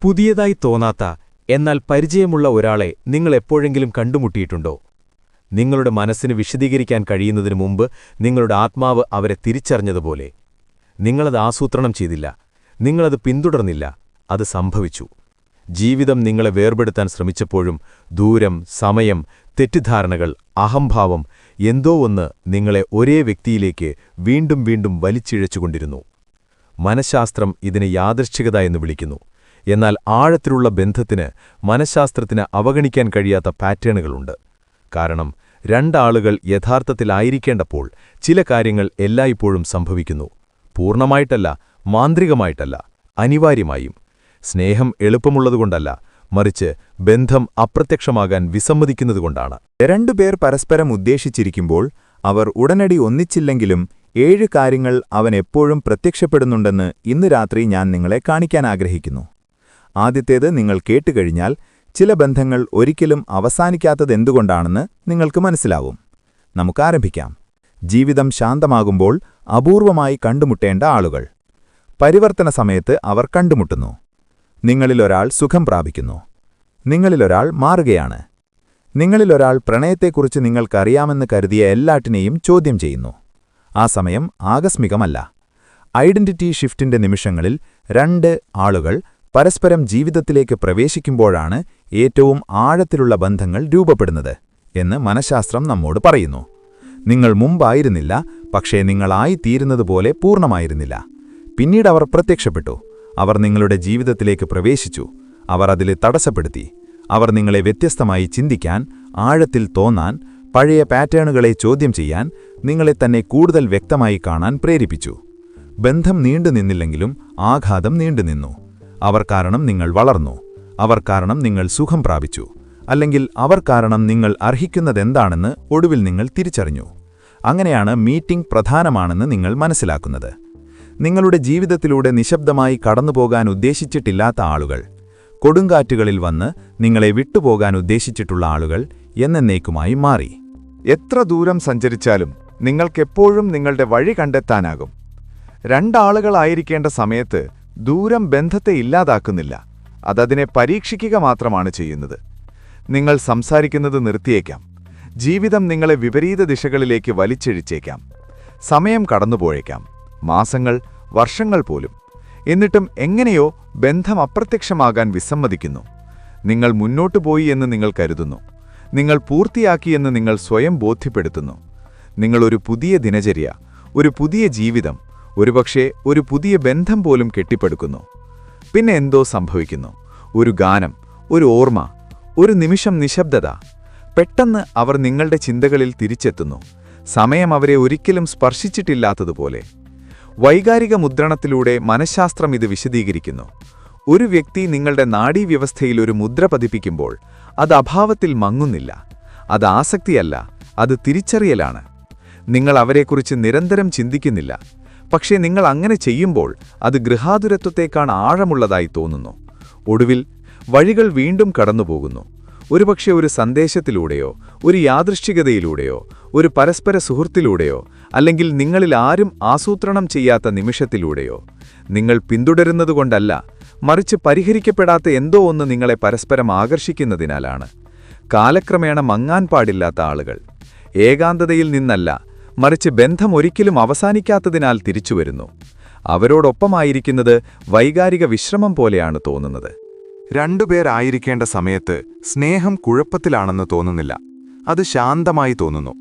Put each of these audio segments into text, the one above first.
പുതിയതായി തോന്നാത്ത എന്നാൽ പരിചയമുള്ള ഒരാളെ നിങ്ങൾ എപ്പോഴെങ്കിലും കണ്ടുമുട്ടിയിട്ടുണ്ടോ? നിങ്ങളുടെ മനസ്സിന് വിശദീകരിക്കാൻ കഴിയുന്നതിനു മുമ്പ് നിങ്ങളുടെ ആത്മാവ് അവരെ തിരിച്ചറിഞ്ഞതുപോലെ. നിങ്ങളത് ആസൂത്രണം ചെയ്തില്ല, നിങ്ങളത് പിന്തുടർന്നില്ല, അത് സംഭവിച്ചു. ജീവിതം നിങ്ങളെ വേർപെടുത്താൻ ശ്രമിച്ചപ്പോഴും ദൂരം, സമയം, തെറ്റിദ്ധാരണകൾ, അഹംഭാവം എന്തോ ഒന്ന് നിങ്ങളെ ഒരേ വ്യക്തിയിലേക്ക് വീണ്ടും വീണ്ടും വലിച്ചിഴച്ചുകൊണ്ടിരുന്നു. മനഃശാസ്ത്രം ഇതിനെ യാദൃച്ഛികത എന്ന് വിളിക്കുന്നു. എന്നാൽ ആഴത്തിലുള്ള ബന്ധത്തിന് മനഃശാസ്ത്രത്തിന് അവഗണിക്കാൻ കഴിയാത്ത പാറ്റേണുകളുണ്ട്. കാരണം രണ്ടാളുകൾ യഥാർത്ഥത്തിലായിരിക്കേണ്ടപ്പോൾ ചില കാര്യങ്ങൾ എല്ലായ്പ്പോഴും സംഭവിക്കുന്നു. പൂർണ്ണമായിട്ടല്ല, മാന്ത്രികമായിട്ടല്ല, അനിവാര്യമായും. സ്നേഹം എളുപ്പമുള്ളതുകൊണ്ടല്ല, മറിച്ച് ബന്ധം അപ്രത്യക്ഷമാകാൻ വിസമ്മതിക്കുന്നതുകൊണ്ടാണ്. രണ്ടുപേർ പരസ്പരം ഉദ്ദേശിച്ചിരിക്കുമ്പോൾ അവർ ഉടനടി ഒന്നിച്ചില്ലെങ്കിലും 7 കാര്യങ്ങൾ അവൻ എപ്പോഴും പ്രത്യക്ഷപ്പെടുന്നുണ്ടെന്ന് ഇന്ന് രാത്രി ഞാൻ നിങ്ങളെ കാണിക്കാൻ ആഗ്രഹിക്കുന്നു. ആദ്യത്തേത് നിങ്ങൾ കേട്ടുകഴിഞ്ഞാൽ ചില ബന്ധങ്ങൾ ഒരിക്കലും അവസാനിക്കാത്തതെന്തുകൊണ്ടാണെന്ന് നിങ്ങൾക്ക് മനസ്സിലാവും. നമുക്കാരംഭിക്കാം. ജീവിതം ശാന്തമാകുമ്പോൾ അപൂർവമായി കണ്ടുമുട്ടേണ്ട ആളുകൾ. പരിവർത്തന സമയത്ത് അവർ കണ്ടുമുട്ടുന്നു. നിങ്ങളിലൊരാൾ സുഖം പ്രാപിക്കുന്നു. നിങ്ങളിലൊരാൾ മാറുകയാണ്. നിങ്ങളിലൊരാൾ പ്രണയത്തെക്കുറിച്ച് നിങ്ങൾക്കറിയാമെന്ന് കരുതിയ എല്ലാറ്റിനെയും ചോദ്യം ചെയ്യുന്നു. ആ സമയം ആകസ്മികമല്ല. ഐഡന്റിറ്റി ഷിഫ്റ്റിന്റെ നിമിഷങ്ങളിൽ 2 ആളുകൾ പരസ്പരം ജീവിതത്തിലേക്ക് പ്രവേശിക്കുമ്പോഴാണ് ഏറ്റവും ആഴത്തിലുള്ള ബന്ധങ്ങൾ രൂപപ്പെടുന്നത് എന്ന് മനഃശാസ്ത്രം നമ്മോട് പറയുന്നു. നിങ്ങൾ മുമ്പായിരുന്നില്ല, പക്ഷേ നിങ്ങളായിത്തീരുന്നതുപോലെ പൂർണ്ണമായിരുന്നില്ല. പിന്നീട് അവർ പ്രത്യക്ഷപ്പെട്ടു. അവർ നിങ്ങളുടെ ജീവിതത്തിലേക്ക് പ്രവേശിച്ചു. അവർ അതിലെ തടസ്സപ്പെടുത്തി. അവർ നിങ്ങളെ വ്യത്യസ്തമായി ചിന്തിക്കാൻ, ആഴത്തിൽ തോന്നാൻ, പഴയ പാറ്റേണുകളെ ചോദ്യം ചെയ്യാൻ, നിങ്ങളെ തന്നെ കൂടുതൽ വ്യക്തമായി കാണാൻ പ്രേരിപ്പിച്ചു. ബന്ധം നീണ്ടുനിന്നില്ലെങ്കിലും ആഘാതം നീണ്ടുനിന്നു. അവർ കാരണം നിങ്ങൾ വളർന്നു. അവർ കാരണം നിങ്ങൾ സുഖം പ്രാപിച്ചു. അല്ലെങ്കിൽ അവർ കാരണം നിങ്ങൾ അർഹിക്കുന്നതെന്താണെന്ന് ഒടുവിൽ നിങ്ങൾ തിരിച്ചറിഞ്ഞു. അങ്ങനെയാണ് മീറ്റിംഗ് പ്രധാനമാണെന്ന് നിങ്ങൾ മനസ്സിലാക്കുന്നത്. നിങ്ങളുടെ ജീവിതത്തിലൂടെ നിശബ്ദമായി കടന്നുപോകാൻ ഉദ്ദേശിച്ചിട്ടില്ലാത്ത ആളുകൾ, കൊടുങ്കാറ്റുകളിൽ വന്ന് നിങ്ങളെ വിട്ടുപോകാൻ ഉദ്ദേശിച്ചിട്ടുള്ള ആളുകൾ എന്നേക്കുമായി മാറി. എത്ര ദൂരം സഞ്ചരിച്ചാലും നിങ്ങൾക്കെപ്പോഴും നിങ്ങളുടെ വഴി കണ്ടെത്താനാകും. 2 ആളുകളായിരിക്കേണ്ട സമയത്ത് ദൂരം ബന്ധത്തെ ഇല്ലാതാക്കുന്നില്ല, അതതിനെ പരീക്ഷിക്കുക മാത്രമാണ് ചെയ്യുന്നത്. നിങ്ങൾ സംസാരിക്കുന്നത് നിർത്തിയേക്കാം. ജീവിതം നിങ്ങളെ വിപരീത ദിശകളിലേക്ക് വലിച്ചിഴിച്ചേക്കാം. സമയം കടന്നുപോയേക്കാം, മാസങ്ങൾ, വർഷങ്ങൾ പോലും. എന്നിട്ടും എങ്ങനെയോ ബന്ധം അപ്രത്യക്ഷമാകാൻ വിസമ്മതിക്കുന്നു. നിങ്ങൾ മുന്നോട്ടു പോയി എന്ന് നിങ്ങൾ കരുതുന്നു. നിങ്ങൾ പൂർത്തിയാക്കിയെന്ന് നിങ്ങൾ സ്വയം ബോധ്യപ്പെടുത്തുന്നു. നിങ്ങളൊരു പുതിയ ദിനചര്യ, ഒരു പുതിയ ജീവിതം, ഒരുപക്ഷേ ഒരു പുതിയ ബന്ധം പോലും കെട്ടിപ്പടുക്കുന്നു. പിന്നെ എന്തോ സംഭവിക്കുന്നു. ഒരു ഗാനം, ഒരു ഓർമ്മ, ഒരു നിമിഷം നിശബ്ദത. പെട്ടെന്ന് അവർ നിങ്ങളുടെ ചിന്തകളിൽ തിരിച്ചെത്തുന്നു. സമയം അവരെ ഒരിക്കലും സ്പർശിച്ചിട്ടില്ലാത്തതുപോലെ. വൈകാരിക മുദ്രണത്തിലൂടെ മനഃശാസ്ത്രം ഇത് വിശദീകരിക്കുന്നു. ഒരു വ്യക്തി നിങ്ങളുടെ നാഡീവ്യവസ്ഥയിൽ ഒരു മുദ്ര പതിപ്പിക്കുമ്പോൾ അത് അഭാവത്തിൽ മങ്ങുന്നില്ല. അത് ആസക്തിയല്ല, അത് തിരിച്ചറിയലാണ്. നിങ്ങൾ അവരെക്കുറിച്ച് നിരന്തരം ചിന്തിക്കുന്നില്ല. പക്ഷേ നിങ്ങൾ അങ്ങനെ ചെയ്യുമ്പോൾ അത് ഗൃഹാതുരത്വത്തേക്കാൾ ആഴമുള്ളതായി തോന്നുന്നു. ഒടുവിൽ വഴികൾ വീണ്ടും കടന്നുപോകുന്നു. ഒരുപക്ഷെ ഒരു സന്ദേശത്തിലൂടെയോ, ഒരു യാദൃശ്ചികതയിലൂടെയോ, ഒരു പരസ്പര സുഹൃത്തിലൂടെയോ, അല്ലെങ്കിൽ നിങ്ങളിൽ ആരും ആസൂത്രണം ചെയ്യാത്ത നിമിഷത്തിലൂടെയോ. നിങ്ങൾ പിന്തുടരുന്നതുകൊണ്ടല്ല, മറിച്ച് പരിഹരിക്കപ്പെടാത്ത എന്തോ ഒന്ന് നിങ്ങളെ പരസ്പരം ആകർഷിക്കുന്നതിനാലാണ്. കാലക്രമേണ മങ്ങാൻ പാടില്ലാത്ത ആളുകൾ. ഏകാന്തതയിൽ നിന്നല്ല, മറിച്ച് ബന്ധം ഒരിക്കലും അവസാനിക്കാത്തതിനാൽ തിരിച്ചുവരുന്നു. അവരോടൊപ്പമായിരിക്കുന്നത് വൈകാരിക വിശ്രമം പോലെയാണ് തോന്നുന്നത്. 2 പേരായിരിക്കേണ്ട സമയത്ത് സ്നേഹം കുഴപ്പത്തിലാണെന്ന് തോന്നുന്നില്ല. അത് ശാന്തമായി തോന്നുന്നു.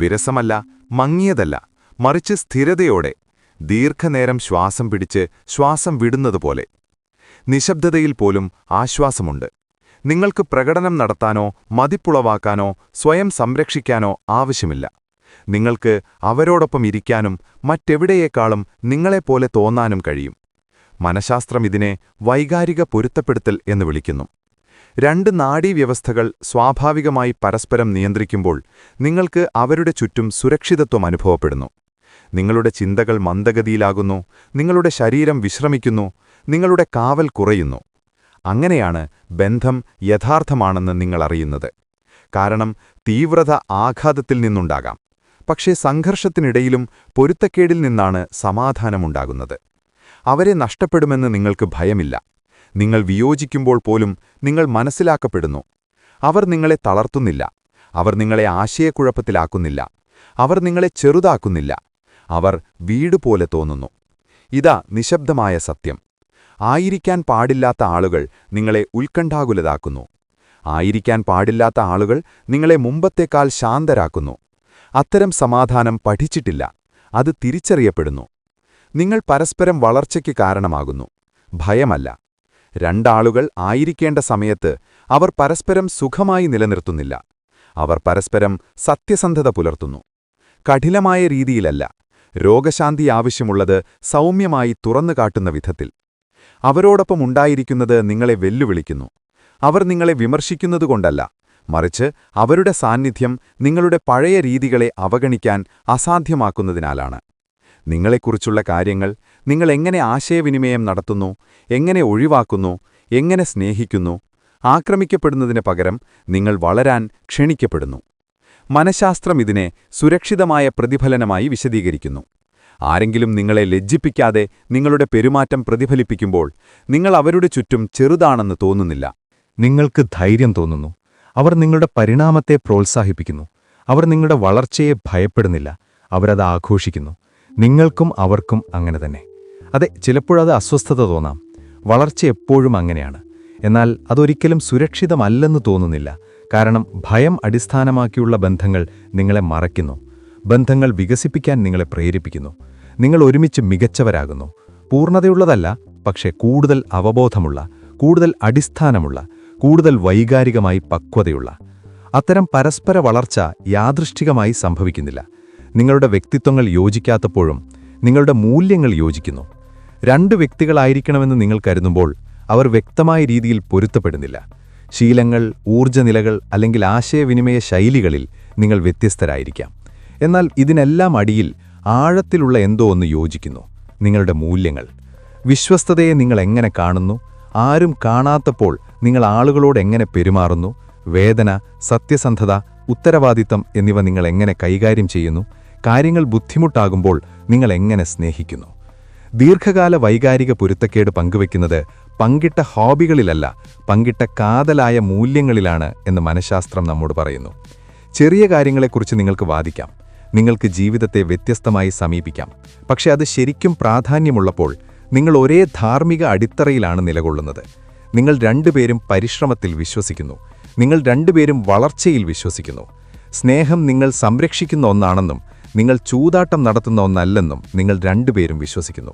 വിരസമല്ല, മങ്ങിയതല്ല, മറിച്ച് സ്ഥിരതയോടെ, ദീർഘനേരം ശ്വാസം പിടിച്ച് ശ്വാസം വിടുന്നതുപോലെ. നിശബ്ദതയിൽ പോലും ആശ്വാസമുണ്ട്. നിങ്ങൾക്ക് പ്രകടനം നടത്താനോ മതിപ്പുളവാക്കാനോ സ്വയം സംരക്ഷിക്കാനോ ആവശ്യമില്ല. നിങ്ങൾക്ക് അവരോടൊപ്പം ഇരിക്കാനും മറ്റെവിടെയേക്കാളും നിങ്ങളെപ്പോലെ തോന്നാനും കഴിയും. മനഃശാസ്ത്രം ഇതിനെ വൈകാരിക പൊരുത്തപ്പെടുത്തൽ എന്ന് വിളിക്കുന്നു. 2 നാഡീവ്യവസ്ഥകൾ സ്വാഭാവികമായി പരസ്പരം നിയന്ത്രിക്കുമ്പോൾ നിങ്ങൾക്ക് അവരുടെ ചുറ്റും സുരക്ഷിതത്വം അനുഭവപ്പെടുന്നു. നിങ്ങളുടെ ചിന്തകൾ മന്ദഗതിയിലാകുന്നു, നിങ്ങളുടെ ശരീരം വിശ്രമിക്കുന്നു, നിങ്ങളുടെ കാവൽ കുറയുന്നു. അങ്ങനെയാണ് ബന്ധം യഥാർത്ഥമാണെന്ന് നിങ്ങൾ അറിയുന്നത്. കാരണം തീവ്രത ആഘാതത്തിൽ നിന്നുണ്ടാകാം, പക്ഷേ സംഘർഷത്തിനിടയിലും പൊരുത്തക്കേടിൽ നിന്നാണ് സമാധാനമുണ്ടാകുന്നത്. അവരെ നഷ്ടപ്പെടുമെന്ന് നിങ്ങൾക്ക് ഭയമില്ല. നിങ്ങൾ വിയോജിക്കുമ്പോൾ പോലും നിങ്ങൾ മനസ്സിലാക്കപ്പെടുന്നു. അവർ നിങ്ങളെ തളർത്തുന്നില്ല. അവർ നിങ്ങളെ ആശയക്കുഴപ്പത്തിലാക്കുന്നില്ല. അവർ നിങ്ങളെ ചെറുതാക്കുന്നില്ല. അവർ വീടുപോലെ തോന്നുന്നു. ഇതാ നിശബ്ദമായ സത്യം. ആയിരിക്കാൻ പാടില്ലാത്ത ആളുകൾ നിങ്ങളെ ഉത്കണ്ഠാകുലതാക്കുന്നു. ആയിരിക്കാൻ പാടില്ലാത്ത ആളുകൾ നിങ്ങളെ മുമ്പത്തേക്കാൾ ശാന്തരാക്കുന്നു. അത്തരം സമാധാനം പഠിച്ചിട്ടില്ല. അത് തിരിച്ചറിയപ്പെടുന്നു. നിങ്ങൾ പരസ്പരം വളർച്ചയ്ക്ക് കാരണമാകുന്നു, ഭയമല്ല. രണ്ടാളുകൾ ആയിരിക്കേണ്ട സമയത്ത് അവർ പരസ്പരം സുഖമായി നിലനിർത്തുന്നില്ല. അവർ പരസ്പരം സത്യസന്ധത പുലർത്തുന്നു. കഠിനമായ രീതിയിലല്ല, രോഗശാന്തി ആവശ്യമുള്ളത് സൗമ്യമായി തുറന്നു കാട്ടുന്ന വിധത്തിൽ. അവരോടൊപ്പം ഉണ്ടായിരിക്കുന്നത് നിങ്ങളെ വെല്ലുവിളിക്കുന്നു. അവർ നിങ്ങളെ വിമർശിക്കുന്നതുകൊണ്ടല്ല, മറിച്ച് അവരുടെ സാന്നിധ്യം നിങ്ങളുടെ പഴയ രീതികളെ അവഗണിക്കാൻ അസാധ്യമാക്കുന്നതിനാലാണ്. നിങ്ങളെക്കുറിച്ചുള്ള കാര്യങ്ങൾ, നിങ്ങൾ എങ്ങനെ ആശയവിനിമയം നടത്തുന്നു, എങ്ങനെ ഒഴിവാക്കുന്നു, എങ്ങനെ സ്നേഹിക്കുന്നു, ആക്രമിക്കപ്പെടുന്നതിന് പകരം നിങ്ങൾ വളരാൻ ക്ഷണിക്കപ്പെടുന്നു. മനഃശാസ്ത്രം ഇതിനെ സുരക്ഷിതമായ പ്രതിഫലനമായി വിശദീകരിക്കുന്നു. ആരെങ്കിലും നിങ്ങളെ ലജ്ജിപ്പിക്കാതെ നിങ്ങളുടെ പെരുമാറ്റം പ്രതിഫലിപ്പിക്കുമ്പോൾ നിങ്ങൾ അവരുടെ ചുറ്റും ചെറുതാണെന്ന് തോന്നുന്നില്ല. നിങ്ങൾക്ക് ധൈര്യം തോന്നുന്നു. അവർ നിങ്ങളുടെ പരിണാമത്തെ പ്രോത്സാഹിപ്പിക്കുന്നു. അവർ നിങ്ങളുടെ വളർച്ചയെ ഭയപ്പെടുന്നില്ല. അവരത് ആഘോഷിക്കുന്നു. നിങ്ങൾക്കും അവർക്കും അങ്ങനെ തന്നെ. അതെ, ചിലപ്പോഴത് അസ്വസ്ഥത തോന്നാം. വളർച്ച എപ്പോഴും അങ്ങനെയാണ്. എന്നാൽ അതൊരിക്കലും സുരക്ഷിതമല്ലെന്ന് തോന്നുന്നില്ല. കാരണം ഭയം അടിസ്ഥാനമാക്കിയുള്ള ബന്ധങ്ങൾ നിങ്ങളെ മറയ്ക്കുന്നു. ബന്ധങ്ങൾ വികസിപ്പിക്കാൻ നിങ്ങളെ പ്രേരിപ്പിക്കുന്നു. നിങ്ങൾ ഒരുമിച്ച് മികച്ചവരാകുന്നു. പൂർണ്ണതയുള്ളതല്ല, പക്ഷേ കൂടുതൽ അവബോധമുള്ള, കൂടുതൽ അടിസ്ഥാനമുള്ള, കൂടുതൽ വൈകാരികമായി പക്വതയുള്ള. അത്തരം പരസ്പര വളർച്ച യാദൃശ്ചികമായി സംഭവിക്കുന്നില്ല. നിങ്ങളുടെ വ്യക്തിത്വങ്ങൾ യോജിക്കാത്തപ്പോഴും നിങ്ങളുടെ മൂല്യങ്ങൾ യോജിക്കുന്നു. രണ്ട് വ്യക്തികളായിരിക്കണമെന്ന് നിങ്ങൾ കരുതുമ്പോൾ അവർ വ്യക്തമായ രീതിയിൽ പൊരുത്തപ്പെടുന്നില്ല. ശീലങ്ങൾ, ഊർജ്ജനിലകൾ അല്ലെങ്കിൽ ആശയവിനിമയ ശൈലികളിൽ നിങ്ങൾ വ്യത്യസ്തരായിരിക്കാം. എന്നാൽ ഇതിനെല്ലാം അടിയിൽ ആഴത്തിലുള്ള എന്തോ ഒന്ന് യോജിക്കുന്നു: നിങ്ങളുടെ മൂല്യങ്ങൾ. വിശ്വസ്തതയെ നിങ്ങൾ എങ്ങനെ കാണുന്നു, ആരും കാണാത്തപ്പോൾ നിങ്ങൾ ആളുകളോട് എങ്ങനെ പെരുമാറുന്നു, വേദന, സത്യസന്ധത, ഉത്തരവാദിത്തം എന്നിവ നിങ്ങൾ എങ്ങനെ കൈകാര്യം ചെയ്യുന്നു, കാര്യങ്ങൾ ബുദ്ധിമുട്ടാകുമ്പോൾ നിങ്ങൾ എങ്ങനെ സ്നേഹിക്കുന്നു. ദീർഘകാല വൈകാരിക പൊരുത്തക്കേട് പങ്കുവയ്ക്കുന്നത് പങ്കിട്ട ഹോബികളിലല്ല, പങ്കിട്ട കാതലായ മൂല്യങ്ങളിലാണ് എന്ന് മനഃശാസ്ത്രം നമ്മോട് പറയുന്നു. ചെറിയ കാര്യങ്ങളെക്കുറിച്ച് നിങ്ങൾക്ക് വാദിക്കാം. നിങ്ങൾക്ക് ജീവിതത്തെ വ്യത്യസ്തമായി സമീപിക്കാം. പക്ഷെ അത് ശരിക്കും പ്രാധാന്യമുള്ളപ്പോൾ നിങ്ങൾ ഒരേ ധാർമ്മിക അടിത്തറയിലാണ് നിലകൊള്ളുന്നത്. നിങ്ങൾ രണ്ടുപേരും പരിശ്രമത്തിൽ വിശ്വസിക്കുന്നു. നിങ്ങൾ രണ്ടുപേരും വളർച്ചയിൽ വിശ്വസിക്കുന്നു. സ്നേഹം നിങ്ങൾ സംരക്ഷിക്കുന്ന ഒന്നാണെന്നും നിങ്ങൾ ചൂതാട്ടം നടത്തുന്ന ഒന്നല്ലെന്നും നിങ്ങൾ രണ്ടുപേരും വിശ്വസിക്കുന്നു.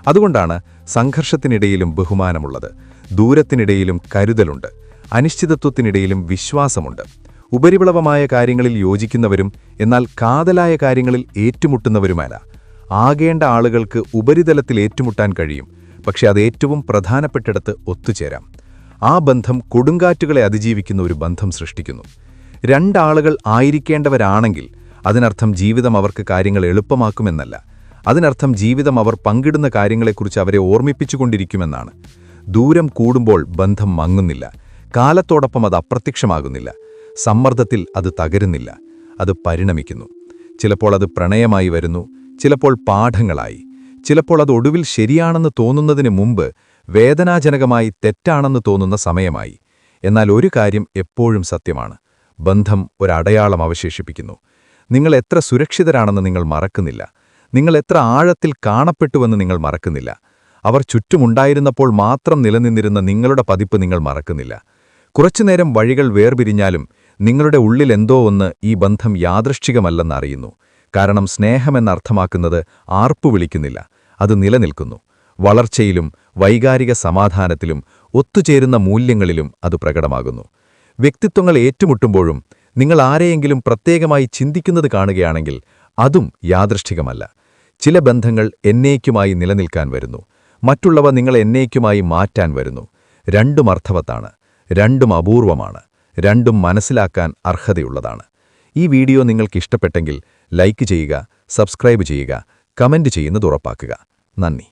അതുകൊണ്ടാണ് സംഘർഷത്തിനിടയിലും ബഹുമാനമുള്ളത്, ദൂരത്തിനിടയിലും കരുതലുണ്ട്, അനിശ്ചിതത്വത്തിനിടയിലും വിശ്വാസമുണ്ട്. ഉപരിപ്ലവമായ കാര്യങ്ങളിൽ യോജിക്കുന്നവരും എന്നാൽ കാതലായ കാര്യങ്ങളിൽ ഏറ്റുമുട്ടുന്നവരുമല്ല. ആകേണ്ട ആളുകൾക്ക് ഉപരിതലത്തിൽ ഏറ്റുമുട്ടാൻ കഴിയും, പക്ഷെ അത് ഏറ്റവും പ്രധാനപ്പെട്ടിടത്ത് ഒത്തുചേരാം. ആ ബന്ധം കൊടുങ്കാറ്റുകളെ അതിജീവിക്കുന്ന ഒരു ബന്ധം സൃഷ്ടിക്കുന്നു. രണ്ടാളുകൾ ആയിരിക്കേണ്ടവരാണെങ്കിൽ അതിനർത്ഥം ജീവിതം അവർക്ക് കാര്യങ്ങൾ എളുപ്പമാക്കുമെന്നല്ല. അതിനർത്ഥം ജീവിതം അവർ പങ്കിടുന്ന കാര്യങ്ങളെക്കുറിച്ച് അവരെ ഓർമ്മിപ്പിച്ചുകൊണ്ടിരിക്കുമെന്നാണ്. ദൂരം കൂടുമ്പോൾ ബന്ധം മങ്ങുന്നില്ല. കാലത്തോടൊപ്പം അത് അപ്രത്യക്ഷമാകുന്നില്ല. സമ്മർദ്ദത്തിൽ അത് തകരുന്നില്ല. അത് പരിണമിക്കുന്നു. ചിലപ്പോൾ അത് പ്രണയമായി വരുന്നു, ചിലപ്പോൾ പാഠങ്ങളായി, ചിലപ്പോൾ അത് ഒടുവിൽ ശരിയാണെന്ന് തോന്നുന്നതിന് മുമ്പ് വേദനാജനകമായി തെറ്റാണെന്ന് തോന്നുന്ന സമയമായി. എന്നാൽ ഒരു കാര്യം എപ്പോഴും സത്യമാണ്: ബന്ധം ഒരടയാളം അവശേഷിപ്പിക്കുന്നു. നിങ്ങൾ എത്ര സുരക്ഷിതരാണെന്ന് നിങ്ങൾ മറക്കുന്നില്ല. നിങ്ങൾ എത്ര ആഴത്തിൽ കാണപ്പെട്ടുവെന്ന് നിങ്ങൾ മറക്കുന്നില്ല. അവർ ചുറ്റുമുണ്ടായിരുന്നപ്പോൾ മാത്രം നിലനിന്നിരുന്ന നിങ്ങളുടെ പതിപ്പ് നിങ്ങൾ മറക്കുന്നില്ല. കുറച്ചുനേരം വഴികൾ വേർപിരിഞ്ഞാലും നിങ്ങളുടെ ഉള്ളിൽ എന്തോ ഒന്ന് ഈ ബന്ധം യാദൃശ്ചികമല്ലെന്നറിയുന്നു. കാരണം സ്നേഹമെന്നർത്ഥമാക്കുന്നത് ആർപ്പു വിളിക്കുന്നില്ല, അത് നിലനിൽക്കുന്നു. വളർച്ചയിലും വൈകാരിക സമാധാനത്തിലും ഒത്തുചേരുന്ന മൂല്യങ്ങളിലും അത് പ്രകടമാകുന്നു. വ്യക്തിത്വങ്ങൾ ഏറ്റുമുട്ടുമ്പോഴും നിങ്ങൾ ആരെയെങ്കിലും പ്രത്യേകമായി ചിന്തിക്കുന്നത് കാണുകയാണെങ്കിൽ അതും യാദൃശ്ചികമല്ല. ചില ബന്ധങ്ങൾ എന്നേക്കുമായി നിലനിൽക്കാൻ വരുന്നു, മറ്റുള്ളവ നിങ്ങൾ എന്നേക്കുമായി മാറ്റാൻ വരുന്നു. രണ്ടും അർത്ഥവത്താണ്, രണ്ടും അപൂർവമാണ്, രണ്ടും മനസ്സിലാക്കാൻ അർഹതയുള്ളതാണ്. ഈ വീഡിയോ നിങ്ങൾക്ക് ഇഷ്ടപ്പെട്ടെങ്കിൽ ലൈക്ക് ചെയ്യുക, സബ്സ്ക്രൈബ് ചെയ്യുക, കമന്റ് ചെയ്യുന്നത് ഉറപ്പാക്കുക. നന്ദി.